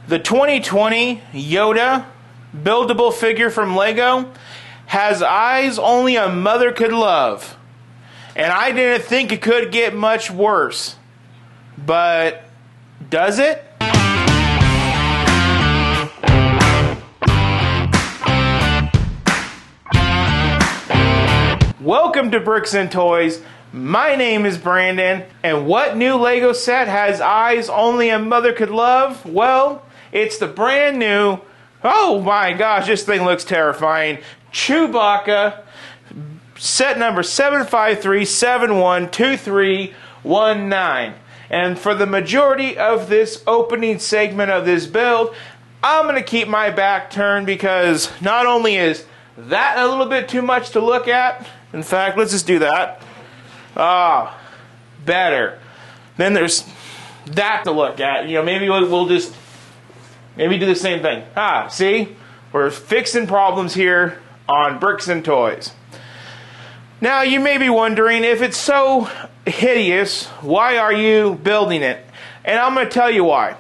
The 2020 Yoda buildable figure from Lego has eyes only a mother could love. And I didn't think it could get much worse. But does it? Welcome to Bricks and Toys. My name is Brandon, and what new Lego set has eyes only a mother could love? Well, it's the brand new, oh my gosh, this thing looks terrifying, Chewbacca, set number 753712319. And for the majority of this opening segment of this build, I'm going to keep my back turned because not only is that a little bit too much to look at, in fact, let's just do that. Better. Then there's that to look at. You know, maybe we'll just maybe do the same thing. See? We're fixing problems here on Bricks and Toys. Now, you may be wondering, if it's so hideous, why are you building it? And I'm going to tell you why.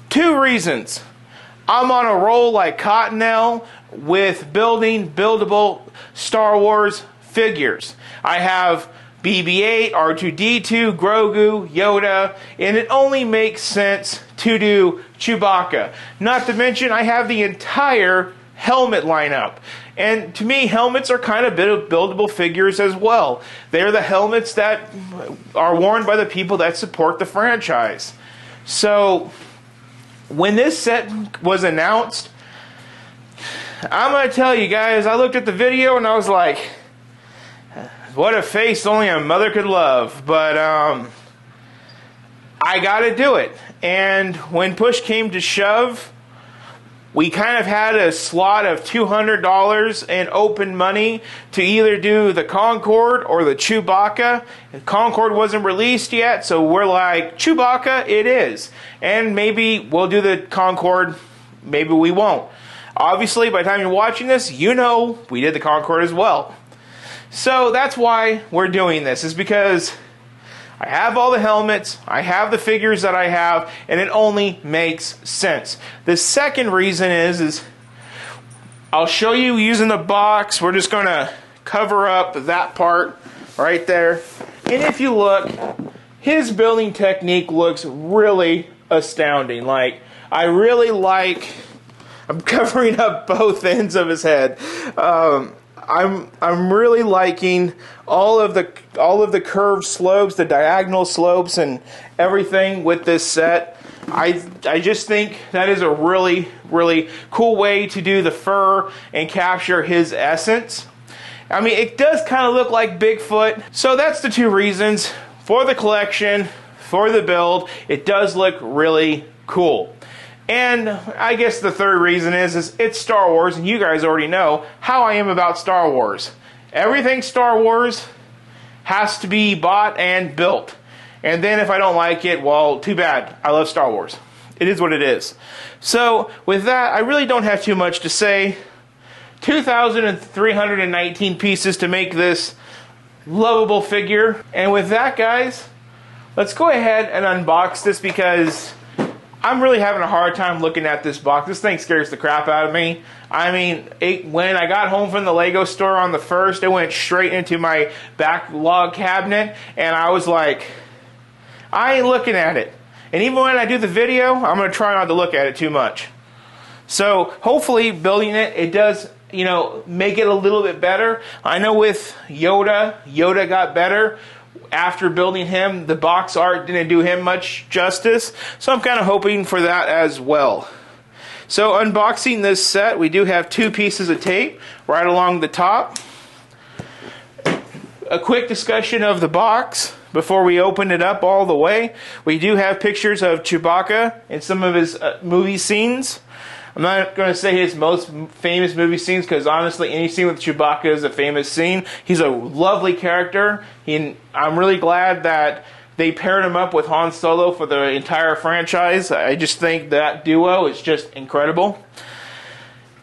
Two reasons. I'm on a roll like Cottonelle with building buildable Star Wars figures. I have BB-8, R2-D2, Grogu, Yoda, and it only makes sense to do Chewbacca. Not to mention, I have the entire helmet lineup. And to me, helmets are kind of buildable figures as well. They're the helmets that are worn by the people that support the franchise. So, when this set was announced, I'm going to tell you guys, I looked at the video and I was like, what a face only a mother could love. But I got to do it. And when push came to shove, we kind of had a slot of $200 in open money to either do the Concorde or the Chewbacca. The Concorde wasn't released yet, so we're like, Chewbacca, it is. And maybe we'll do the Concorde, maybe we won't. Obviously, by the time you're watching this, you know we did the Concorde as well. So that's why we're doing this, is because I have all the helmets, I have the figures that I have, and it only makes sense. The second reason is I'll show you using the box. We're just going to cover up that part right there. And if you look, his building technique looks really astounding. Like, I really like, I'm covering up both ends of his head. I'm really liking all of the curved slopes, the diagonal slopes, and everything with this set. I just think that is a really, really cool way to do the fur and capture his essence. I mean, it does kind of look like Bigfoot. So that's the two reasons for the collection, for the build. It does look really cool. And I guess the third reason is it's Star Wars, and you guys already know how I am about Star Wars. Everything Star Wars has to be bought and built. And then if I don't like it, well, too bad. I love Star Wars. It is what it is. So with that, I really don't have too much to say. 2,319 pieces to make this lovable figure. And with that, guys, let's go ahead and unbox this because I'm really having a hard time looking at this box. This thing scares the crap out of me. I mean, when I got home from the Lego store on the 1st, it went straight into my backlog cabinet, and I was like, I ain't looking at it. And even when I do the video, I'm going to try not to look at it too much. So hopefully building it, it does, you know, make it a little bit better. I know with Yoda got better. After building him, the box art didn't do him much justice, so I'm kind of hoping for that as well. So unboxing this set, we do have two pieces of tape right along the top. A quick discussion of the box before we open it up all the way. We do have pictures of Chewbacca and some of his movie scenes. I'm not going to say his most famous movie scenes because honestly, any scene with Chewbacca is a famous scene. He's a lovely character. I'm really glad that they paired him up with Han Solo for the entire franchise. I just think that duo is just incredible.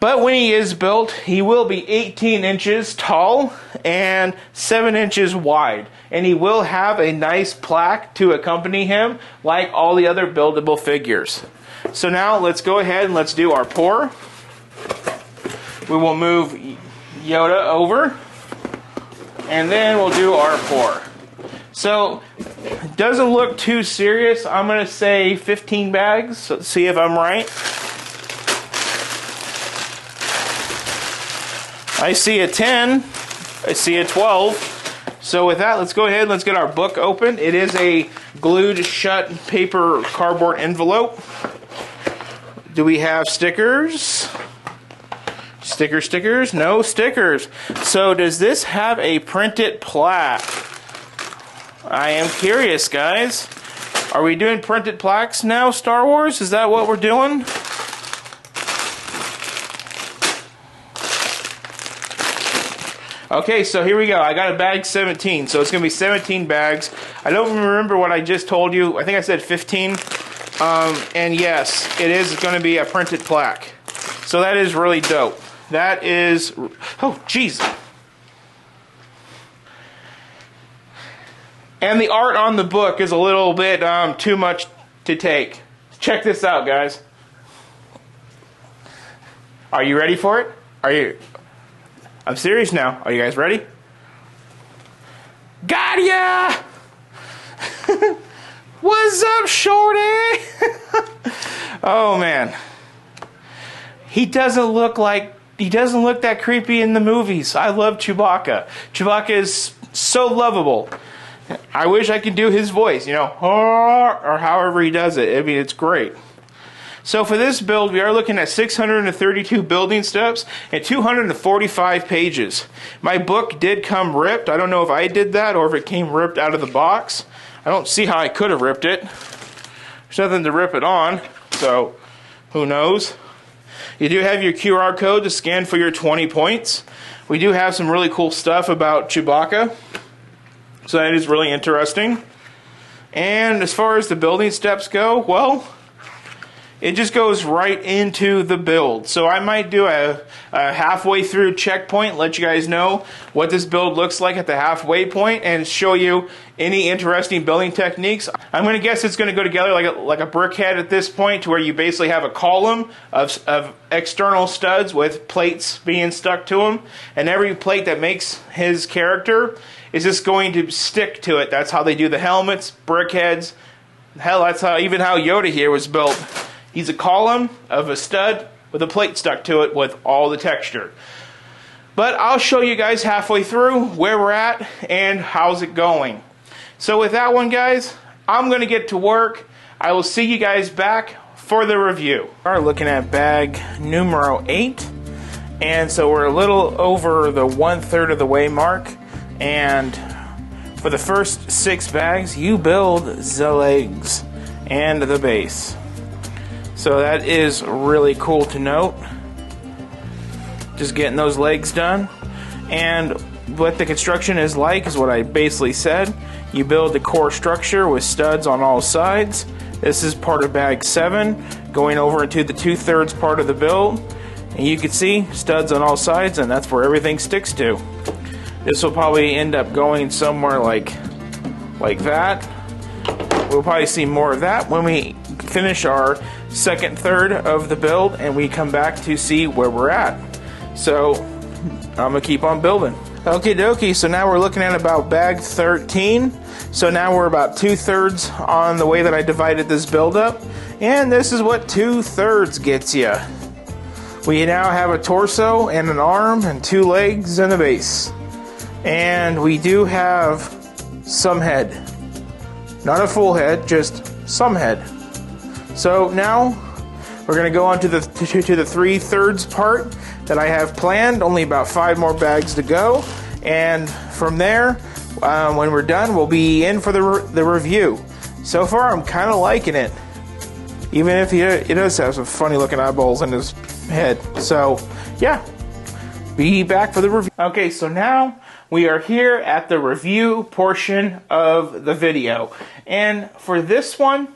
But when he is built, he will be 18 inches tall and 7 inches wide. And he will have a nice plaque to accompany him like all the other buildable figures. So now let's go ahead and let's do our pour. We will move Yoda over, and then we'll do our pour. So it doesn't look too serious. I'm going to say 15 bags. Let's see if I'm right. I see a 10. I see a 12. So with that, let's go ahead and let's get our book open. It is a glued shut paper cardboard envelope. Do we have stickers? Stickers? No stickers. So does this have a printed plaque? I am curious, guys. Are we doing printed plaques now, Star Wars? Is that what we're doing? Okay, so here we go. I got a bag 17, so it's going to be 17 bags. I don't remember what I just told you. I think I said 15. And yes, it is going to be a printed plaque. So that is really dope. That is... Oh, jeez. And the art on the book is a little bit too much to take. Check this out, guys. Are you ready for it? Are you... I'm serious now. Are you guys ready? Got ya! What's up, shorty? Oh, man. He doesn't look that creepy in the movies. I love Chewbacca. Chewbacca is so lovable. I wish I could do his voice, you know, or however he does it. I mean, it's great. So for this build, we are looking at 632 building steps and 245 pages. My book did come ripped. I don't know if I did that or if it came ripped out of the box. I don't see how I could have ripped it. There's nothing to rip it on, so who knows. You do have your QR code to scan for your 20 points. We do have some really cool stuff about Chewbacca, so that is really interesting. And as far as the building steps go, well, it just goes right into the build. So I might do a halfway through checkpoint, let you guys know what this build looks like at the halfway point, and show you any interesting building techniques. I'm going to guess it's going to go together like a brick head at this point, to where you basically have a column of external studs with plates being stuck to them, and every plate that makes his character is just going to stick to it. That's how they do the helmets, brick heads. Hell, that's how even how Yoda here was built. He's a column of a stud with a plate stuck to it with all the texture. But I'll show you guys halfway through where we're at and how's it going. So with that one, guys, I'm going to get to work. I will see you guys back for the review. We are looking at bag numero 8. And so we're a little over the 1/3 of the way mark. And for the first 6 bags, you build the legs and the base. So that is really cool to note. Just getting those legs done. And what the construction is like is what I basically said. You build the core structure with studs on all sides. This is part of bag 7, going over into the 2/3 part of the build. And you can see studs on all sides, and that's where everything sticks to. This will probably end up going somewhere like that. We'll probably see more of that when we finish our second third of the build and we come back to see where we're at. So I'm gonna keep on building. Okie dokie, so now we're looking at about bag 13. So now we're about 2/3 on the way that I divided this build up. And this is what 2/3 gets you. We now have a torso and an arm and 2 legs and a base. And we do have some head. Not a full head, just some head. So now we're going to go on to the 3/3 part that I have planned. Only about 5 more bags to go. And from there, when we're done, we'll be in for the review. So far, I'm kind of liking it. Even if he does have some funny looking eyeballs in his head. So, yeah. Be back for the review. Okay, so now we are here at the review portion of the video. And for this one,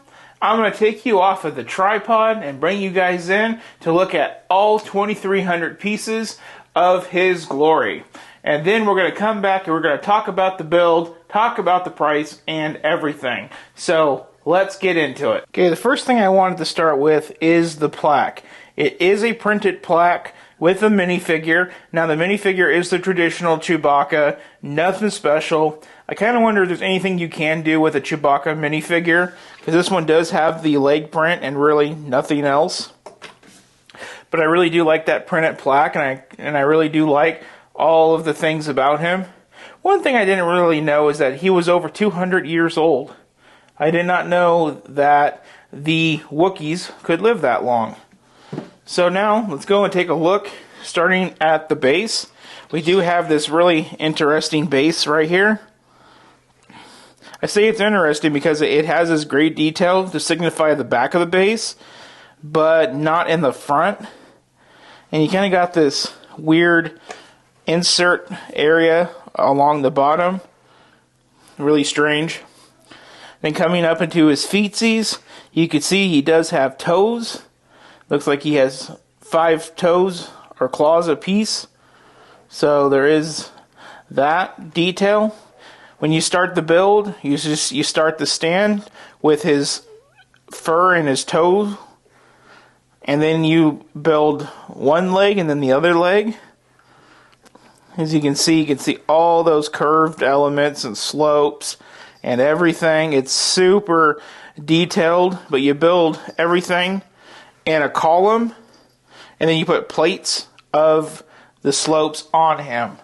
I'm going to take you off of the tripod and bring you guys in to look at all 2,300 pieces of his glory. And then we're going to come back and we're going to talk about the build, talk about the price, and everything. So let's get into it. Okay, the first thing I wanted to start with is the plaque. It is a printed plaque with a minifigure. Now the minifigure is the traditional Chewbacca, nothing special. I kind of wonder if there's anything you can do with a Chewbacca minifigure, because this one does have the leg print and really nothing else. But I really do like that printed plaque, and I really do like all of the things about him. One thing I didn't really know is that he was over 200 years old. I did not know that the Wookiees could live that long. So now, let's go and take a look, starting at the base. We do have this really interesting base right here. I say it's interesting because it has this great detail to signify the back of the base, but not in the front. And you kind of got this weird insert area along the bottom. Really strange. Then coming up into his feetsies, you can see he does have toes. Looks like he has 5 toes or claws apiece. So there is that detail. When you start the build, you start the stand with his fur and his toe. And then you build one leg and then the other leg. As you can see all those curved elements and slopes and everything. It's super detailed, but you build everything in a column, and then you put plates of the slopes on him.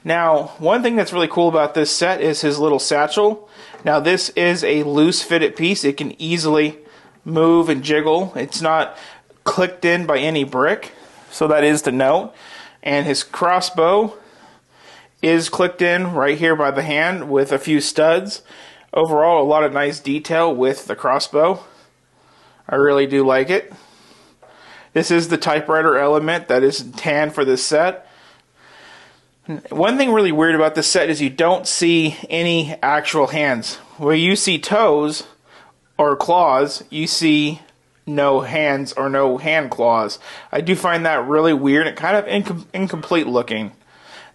Now, one thing that's really cool about this set is his little satchel. Now, this is a loose fitted piece. It can easily move and jiggle. It's not clicked in by any brick, so that is to note. And his crossbow is clicked in right here by the hand with a few studs. Overall, a lot of nice detail with the crossbow. I really do like it. This is the typewriter element that is tan for this set. One thing really weird about this set is you don't see any actual hands. Where you see toes or claws, you see no hands or no hand claws. I do find that really weird and kind of incomplete looking.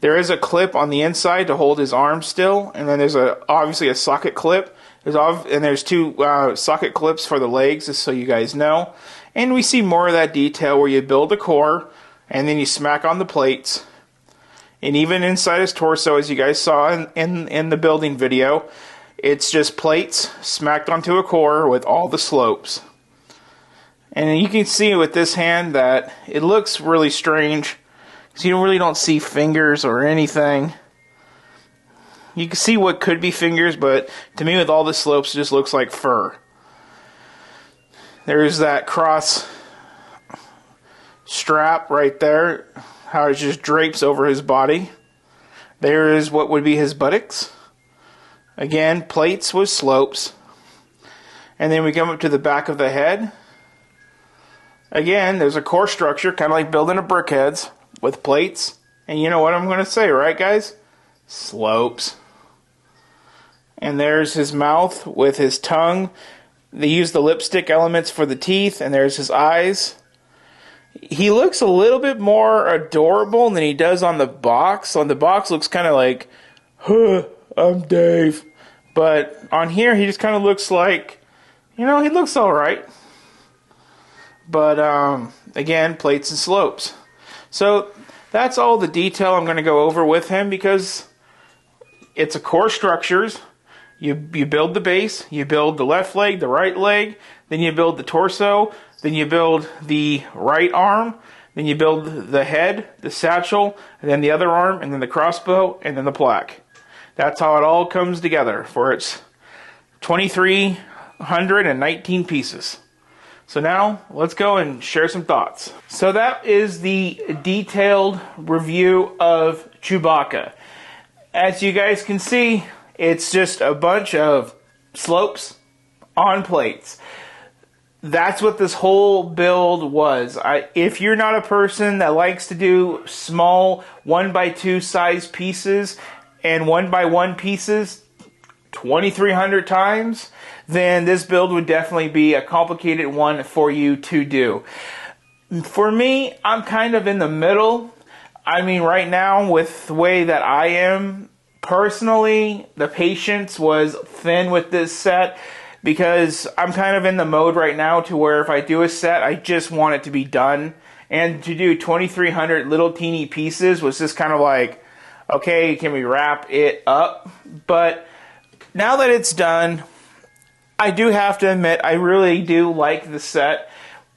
There is a clip on the inside to hold his arm still, and then there's obviously a socket clip. There's 2 socket clips for the legs, just so you guys know. And we see more of that detail where you build a core, and then you smack on the plates. And even inside his torso, as you guys saw in the building video, it's just plates smacked onto a core with all the slopes. And you can see with this hand that it looks really strange, because you really don't see fingers or anything. You can see what could be fingers, but to me with all the slopes, it just looks like fur. There's that cross strap right there, how it just drapes over his body. There is what would be his buttocks. Again, plates with slopes. And then we come up to the back of the head. Again, there's a core structure, kind of like building a brickheads with plates. And you know what I'm going to say, right guys? Slopes. And there's his mouth with his tongue. They use the lipstick elements for the teeth, and there's his eyes. He looks a little bit more adorable than he does on the box. On the box looks kind of like, huh, I'm Dave. But on here, he just kind of looks like, he looks alright. But, again, plates and slopes. So, that's all the detail I'm going to go over with him, because it's a core structures. You build the base, you build the left leg, the right leg, then you build the torso, then you build the right arm, then you build the head, the satchel, and then the other arm, and then the crossbow, and then the plaque. That's how it all comes together for its 2,319 pieces. So now, let's go and share some thoughts. So that is the detailed review of Chewbacca. As you guys can see, it's just a bunch of slopes on plates. That's what this whole build was. If you're not a person that likes to do small 1x2 size pieces and 1x1 pieces 2,300 times, then this build would definitely be a complicated one for you to do. For me, I'm kind of in the middle. I mean, right now, with the way that I am, personally, the patience was thin with this set. because I'm kind of in the mode right now to where if I do a set, I just want it to be done. And to do 2,300 little teeny pieces was just kind of like, okay, can we wrap it up? But now that it's done, I do have to admit, I really do like the set.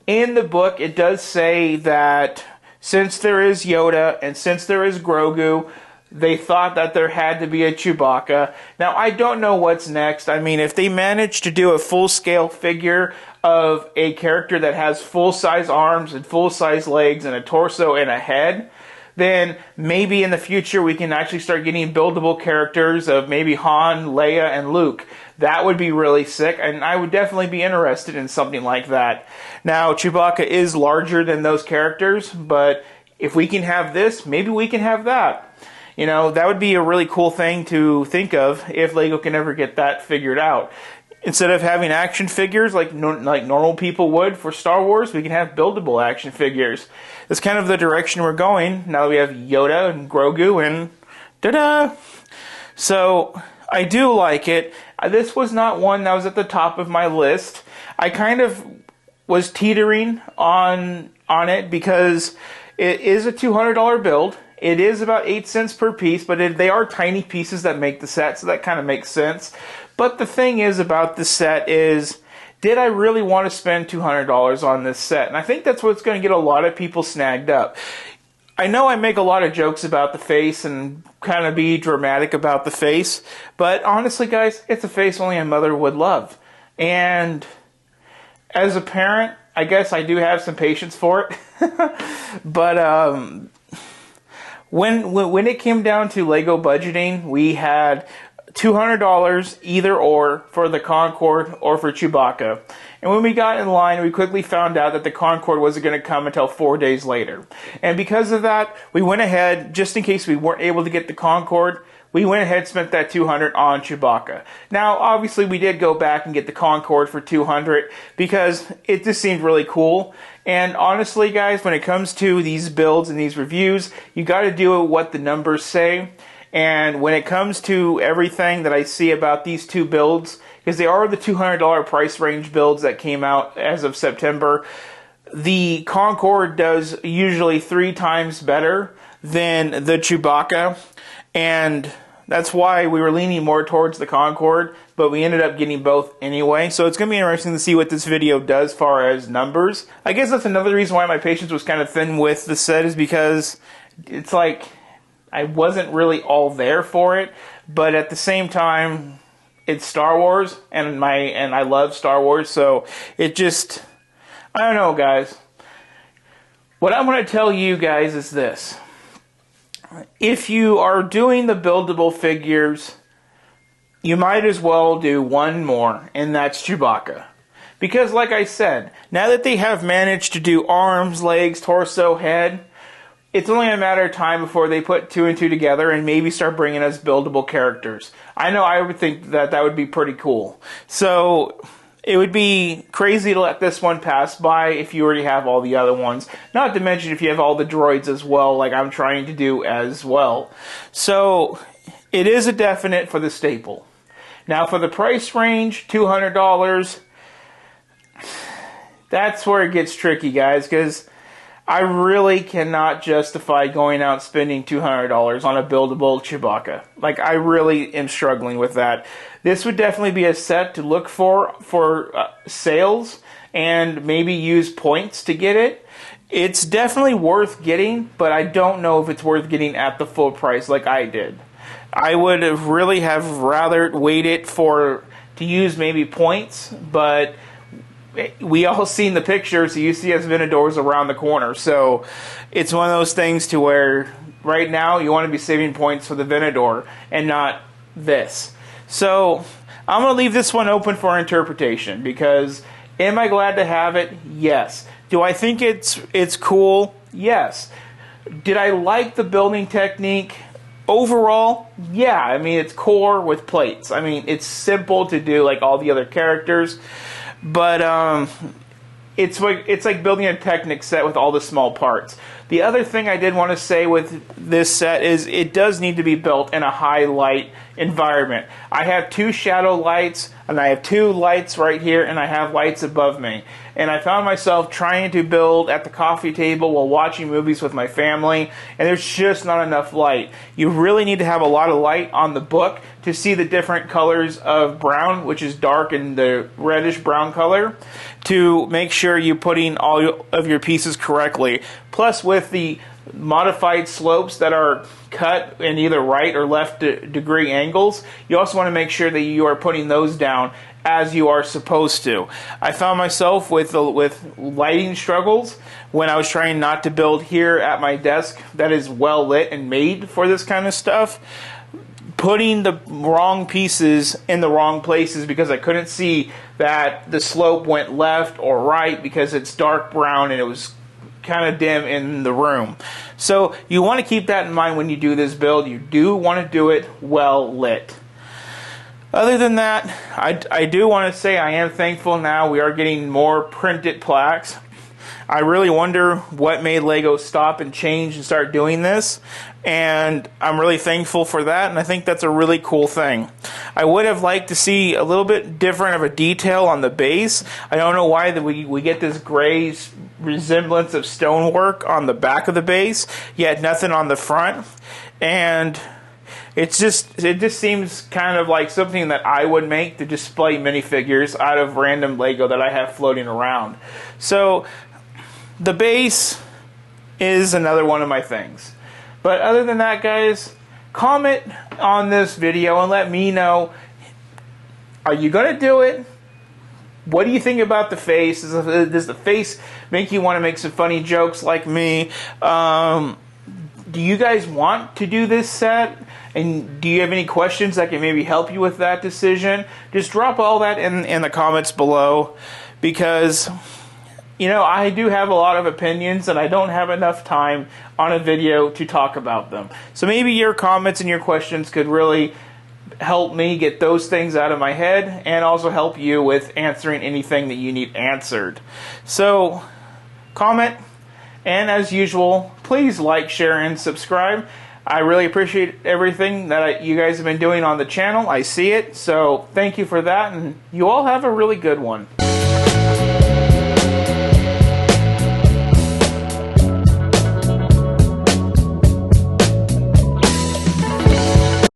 In the book, it does say that since there is Yoda and since there is Grogu, they thought that there had to be a Chewbacca. Now, I don't know what's next. I mean, if they manage to do a full-scale figure of a character that has full-size arms and full-size legs and a torso and a head, then maybe in the future we can actually start getting buildable characters of maybe Han, Leia, and Luke. That would be really sick, and I would definitely be interested in something like that. Now, Chewbacca is larger than those characters, but if we can have this, maybe we can have that. You know, that would be a really cool thing to think of if LEGO can ever get that figured out. Instead of having action figures like normal people would for Star Wars, we can have buildable action figures. That's kind of the direction we're going now that we have Yoda and Grogu and ta-da! So, I do like it. This was not one that was at the top of my list. I kind of was teetering on it because it is a $200 build. It is about 8 cents per piece, but they are tiny pieces that make the set, so that kind of makes sense. But the thing is about the set is, did I really want to spend $200 on this set? And I think that's what's going to get a lot of people snagged up. I know I make a lot of jokes about the face and kind of be dramatic about the face, but honestly, guys, it's a face only a mother would love. And as a parent, I guess I do have some patience for it. But when it came down to LEGO budgeting, we had $200 either or for the Concorde or for Chewbacca. And when we got in line, we quickly found out that the Concorde wasn't going to come until 4 days later. And because of that, we went ahead, just in case we weren't able to get the Concorde, we went ahead and spent that $200 on Chewbacca. Now, obviously, we did go back and get the Concorde for $200 because it just seemed really cool. And honestly, guys, when it comes to these builds and these reviews, you got to do what the numbers say. And when it comes to everything that I see about these two builds, because they are the $200 price range builds that came out as of September, the Concorde does usually 3 times better than the Chewbacca. And that's why we were leaning more towards the Concorde, but we ended up getting both anyway. So it's going to be interesting to see what this video does as far as numbers. I guess that's another reason why my patience was kind of thin with the set, is because it's like I wasn't really all there for it, but at the same time, it's Star Wars, and I love Star Wars, so it just, I don't know, guys. What I'm going to tell you guys is this. If you are doing the buildable figures, you might as well do one more, and that's Chewbacca. Because like I said, now that they have managed to do arms, legs, torso, head, it's only a matter of time before they put 2 and 2 together and maybe start bringing us buildable characters. I know I would think that that would be pretty cool. So it would be crazy to let this one pass by if you already have all the other ones. Not to mention if you have all the droids as well, like I'm trying to do as well. So it is a definite for the staple. Now for the price range, $200, that's where it gets tricky, guys, because I really cannot justify going out spending $200 on a buildable Chewbacca. Like, I really am struggling with that. This would definitely be a set to look for sales and maybe use points to get it. It's definitely worth getting, but I don't know if it's worth getting at the full price like I did. I would have really have rather waited to use maybe points, but we all seen the pictures. The UCS Venador's around the corner, so it's one of those things to where right now you want to be saving points for the Venador and not this. So I'm going to leave this one open for interpretation, because am I glad to have it? Yes. Do I think it's cool? Yes. Did I like the building technique? Overall, yeah. I mean, it's core with plates. I mean, it's simple to do like all the other characters. But it's like building a Technic set with all the small parts. The other thing I did want to say with this set is it does need to be built in a high light environment. I have 2 shadow lights. and I have 2 lights right here, and I have lights above me. And I found myself trying to build at the coffee table while watching movies with my family, and there's just not enough light. You really need to have a lot of light on the book to see the different colors of brown, which is dark and the reddish brown color, to make sure you're putting all of your pieces correctly. Plus, with the modified slopes that are cut in either right or left degree angles, you also want to make sure that you are putting those down as you are supposed to. I found myself with lighting struggles when I was trying not to build here at my desk that is well lit and made for this kind of stuff, putting the wrong pieces in the wrong places because I couldn't see that the slope went left or right because it's dark brown and it was kind of dim in the room. So you want to keep that in mind when you do this build. You do want to do it well lit. Other than that, I do want to say I am thankful now we are getting more printed plaques. I really wonder what made Lego stop and change and start doing this, and I'm really thankful for that, and I think that's a really cool thing. I would have liked to see a little bit different of a detail on the base. I don't know why that we get this gray resemblance of stonework on the back of the base, yet nothing on the front, and it just seems kind of like something that I would make to display minifigures out of random Lego that I have floating around. So the base is another one of my things. But other than that, guys, comment on this video and let me know, are you going to do it? What do you think about the face? Does the face make you want to make some funny jokes like me? Do you guys want to do this set? And do you have any questions that can maybe help you with that decision? Just drop all that in the comments below, because you know, I do have a lot of opinions and I don't have enough time on a video to talk about them. So maybe your comments and your questions could really help me get those things out of my head and also help you with answering anything that you need answered. So comment, and as usual, please like, share, and subscribe. I really appreciate everything that you guys have been doing on the channel. I see it, so thank you for that, and you all have a really good one.